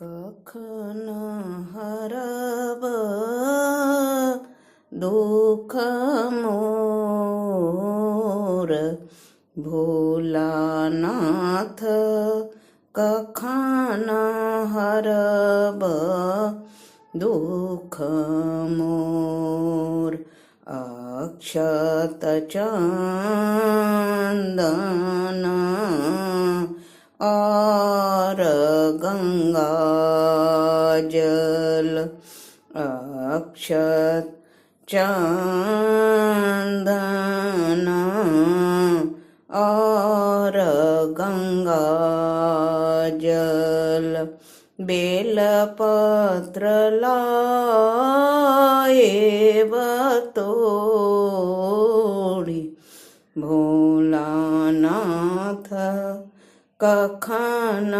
કખન હરબ દુઃખ મોર ભોલાનાથ કખન હરબ દુઃખ મોર અક્ષત ચંદન और गंगाजल अक्षत चंदन और गंगाजल बेलपत्र लाए बतोड़ी भोलानाथ कखन